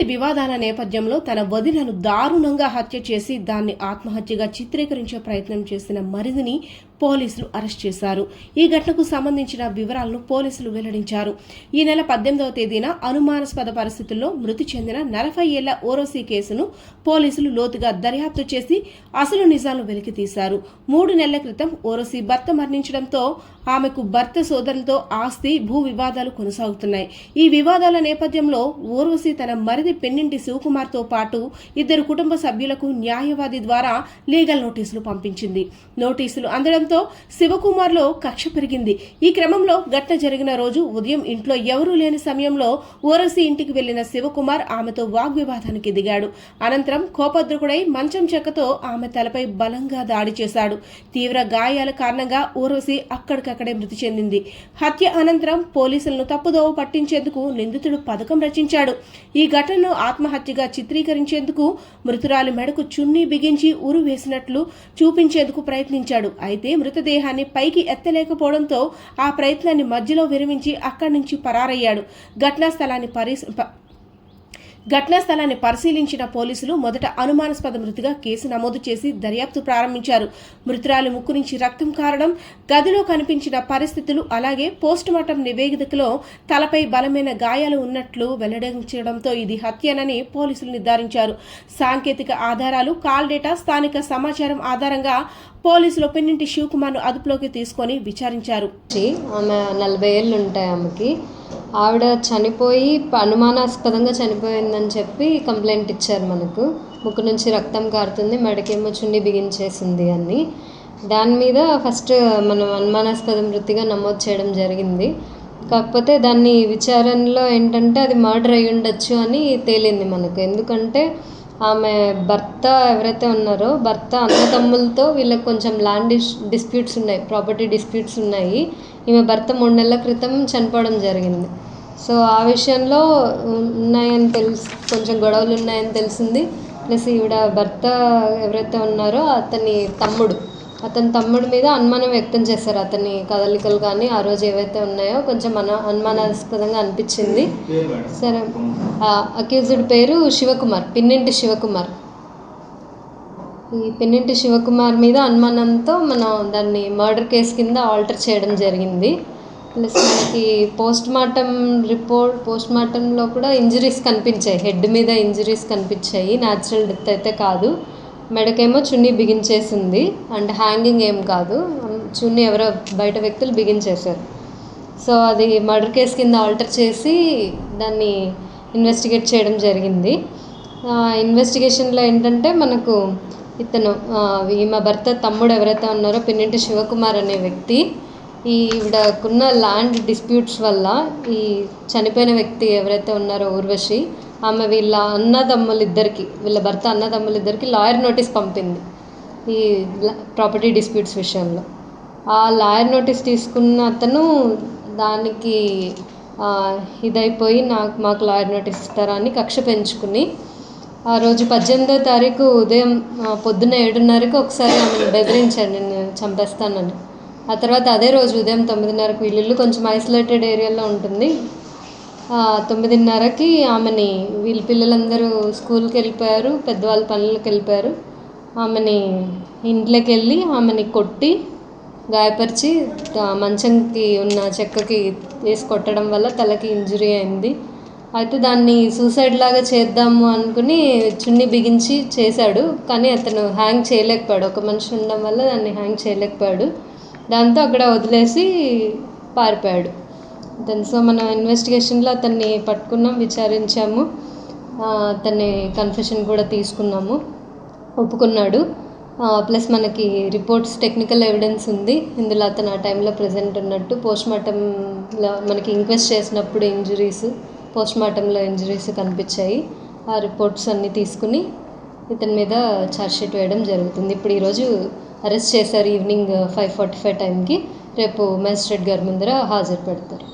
వివాదాల నేపథ్యంలో తన వదినను దారుణంగా హత్య చేసి దాన్ని ఆత్మహత్యగా చిత్రీకరించే ప్రయత్నం చేసిన మరిదిని పోలీసులు అరెస్ట్ చేశారు. ఈ ఘటనకు సంబంధించిన వివరాలను పోలీసులు వెల్లడించారు. ఈ నెల 18వ తేదీన అనుమానాస్పద పరిస్థితుల్లో మృతి చెందిన 40 ఏళ్ల ఓరోసి కేసును పోలీసులు లోతుగా దర్యాప్తు చేసి అసలు నిజాలను వెలికితీశారు. 3 నెలల క్రితం ఓరోసి భర్త మరణించడంతో ఆమెకు భర్త సోదరులతో ఆస్తి భూ వివాదాలు కొనసాగుతున్నాయి. ఈ వివాదాల నేపథ్యంలో ఓర్వశి తన మరిది పెన్నింటి శివకుమార్తో పాటు 2 కుటుంబ సభ్యులకు న్యాయవాది ద్వారా లీగల్ నోటీసులు పంపించింది. నోటీసులు అందడంతో శివకుమార్లో కక్ష పెరిగింది. ఈ క్రమంలో ఘటన జరిగిన రోజు ఉదయం ఇంట్లో ఎవరూ లేని సమయంలో ఓరసి ఇంటికి వెళ్లిన శివకుమార్ ఆమెతో వాగ్వివాదానికి దిగాడు. అనంతరం కోపద్రుకుడై మంచం చెక్కతో ఆమె తలపై బలంగా దాడి చేశాడు. తీవ్ర గాయాల కారణంగా ఓరసి అక్కడికక్కడే మృతి చెందింది. హత్య అనంతరం పోలీసులను తప్పుదోవ పట్టించేందుకు నిందితుడు పథకం రచించాడు. ఈ ఘటనను ఆత్మహత్యగా చిత్రీకరించేందుకు మృతురాలి మెడకు చున్నీ బిగించి ఉరి వేసినట్లు చూపించేందుకు ప్రయత్నించాడు. అయితే మృతదేహాన్ని పైకి ఎత్తలేకపోవడంతో ఆ ప్రయత్నాన్ని మధ్యలో విరమించి అక్కడి నుంచి పరారయ్యాడు. ఘటనా స్థలాన్ని పరిశీలించిన పోలీసులు మొదట అనుమానాస్పద మృతిగా కేసు నమోదు చేసి దర్యాప్తు ప్రారంభించారు. మృతురాలి ముక్కు నుంచి రక్తం కారడం, గదిలో కనిపించిన పరిస్థితులు, అలాగే పోస్టుమార్టం నివేదికలో తలపై బలమైన గాయాలు ఉన్నట్లు వెల్లడించడంతో ఇది హత్యనని పోలీసులు నిర్ధారించారు. సాంకేతిక ఆధారాలు, కాల్ డేటా, స్థానిక సమాచారం ఆధారంగా పోలీసులు పెన్నింటి శివకుమార్ను అదుపులోకి తీసుకొని విచారించారు. ఆమె 40 ఏళ్ళు ఉంటాయి. ఆమెకి ఆవిడ చనిపోయి అనుమానాస్పదంగా చనిపోయిందని చెప్పి కంప్లైంట్ ఇచ్చారు. మనకు ముక్కు నుంచి రక్తం కారుతుంది, మెడకేమో చుండి బిగించేసింది అని. దాని మీద ఫస్ట్ మనం అనుమానాస్పద మృతిగా నమోదు చేయడం జరిగింది. కాకపోతే దాన్ని విచారణలో ఏంటంటే అది మర్డర్ అయి ఉండొచ్చు అని తేలింది మనకు. ఎందుకంటే ఆమె భర్త ఎవరైతే ఉన్నారో భర్త అన్నదమ్ములతో వీళ్ళకి కొంచెం ల్యాండ్ డిస్ప్యూట్స్ ఉన్నాయి, ప్రాపర్టీ డిస్ప్యూట్స్ ఉన్నాయి. ఈమె భర్త 3 నెలల క్రితం చనిపోవడం జరిగింది. సో ఆ విషయంలో ఉన్నాయని కొంచెం గొడవలు ఉన్నాయని తెలిసింది. ప్లస్ ఈవిడ భర్త ఎవరైతే ఉన్నారో అతని తమ్ముడి మీద అనుమానం వ్యక్తం చేశారు. అతని కదలికలు కానీ ఆ రోజు ఏవైతే ఉన్నాయో కొంచెం అనుమానాస్పదంగా అనిపించింది. సరే, అక్యూజ్డ్ పేరు శివకుమార్, పిన్నింటి శివకుమార్. ఈ పిన్నింటి శివకుమార్ మీద అనుమానంతో మనం దాన్ని మర్డర్ కేసు కింద ఆల్టర్ చేయడం జరిగింది. ప్లస్ మనకి పోస్ట్మార్టంలో కూడా ఇంజరీస్ కనిపించాయి, హెడ్ మీద ఇంజరీస్ కనిపించాయి. న్యాచురల్ డెత్ అయితే కాదు. మెడకేమో చున్నీ బిగించేసింది, అండ్ హ్యాంగింగ్ ఏం కాదు, చున్నీ ఎవరో బయట వ్యక్తులు బిగించేశారు. సో అది మర్డర్ కేసు కింద ఆల్టర్ చేసి దాన్ని ఇన్వెస్టిగేట్ చేయడం జరిగింది. ఇన్వెస్టిగేషన్లో ఏంటంటే మనకు ఈమె భర్త తమ్ముడు ఎవరైతే ఉన్నారో పిన్నింటి శివకుమార్ అనే వ్యక్తి ఈవిడకున్న ల్యాండ్ డిస్ప్యూట్స్ వల్ల ఈ చనిపోయిన వ్యక్తి ఎవరైతే ఉన్నారో ఊర్వశి, ఆమె వీళ్ళ భర్త అన్నదమ్ములిద్దరికి లాయర్ నోటీస్ పంపింది ఈ ప్రాపర్టీ డిస్ప్యూట్స్ విషయంలో. ఆ లాయర్ నోటీస్ తీసుకున్న అతను దానికి ఇదైపోయి మాకు లాయర్ నోటీస్ ఇస్తారా అని కక్ష పెంచుకుని ఆ రోజు 18వ తారీఖు ఉదయం పొద్దున్న 7:30కి ఒకసారి ఆమెను బెదిరించాడు, నేను చంపేస్తానని. ఆ తర్వాత అదే రోజు ఉదయం 9:30కి వీళ్ళు కొంచెం ఐసోలేటెడ్ ఏరియాలో ఉంటుంది. 9:30కి ఆమెని వీళ్ళ పిల్లలందరూ స్కూల్కి వెళ్ళిపోయారు, పెద్దవాళ్ళు పనులకు వెళ్ళిపోయారు. ఆమెని ఇంట్లోకి వెళ్ళి ఆమెని కొట్టి గాయపరిచి మంచంకి ఉన్న చెక్కకి వేసి కొట్టడం వల్ల తలకి ఇంజరీ అయింది. అయితే దాన్ని సూసైడ్ లాగా చేద్దాము అనుకుని చున్నీ బిగించి చేశాడు, కానీ అతను హ్యాంగ్ చేయలేకపోయాడు. ఒక మనిషి ఉండడం వల్ల దాన్ని హ్యాంగ్ చేయలేకపోయాడు. దాంతో అక్కడ వదిలేసి పారిపోయాడు. సో మనం ఇన్వెస్టిగేషన్లో అతన్ని పట్టుకున్నాం, విచారించాము, అతన్ని కన్ఫెషన్ కూడా తీసుకున్నాము, ఒప్పుకున్నాడు. ప్లస్ మనకి రిపోర్ట్స్, టెక్నికల్ ఎవిడెన్స్ ఉంది ఇందులో అతను ఆ టైంలో ప్రెజెంట్ ఉన్నట్టు. పోస్ట్మార్టంలో మనకి ఇంక్వెస్ట్ చేసినప్పుడు పోస్ట్మార్టంలో ఇంజరీస్ కనిపించాయి. ఆ రిపోర్ట్స్ అన్నీ తీసుకుని ఇతని మీద ఛార్జ్షీట్ వేయడం జరుగుతుంది. ఇప్పుడు ఈరోజు అరెస్ట్ చేశారు ఈవినింగ్ 5:45 టైంకి. రేపు మ్యాజిస్ట్రేట్ గారి ముందర హాజరు పెడతారు.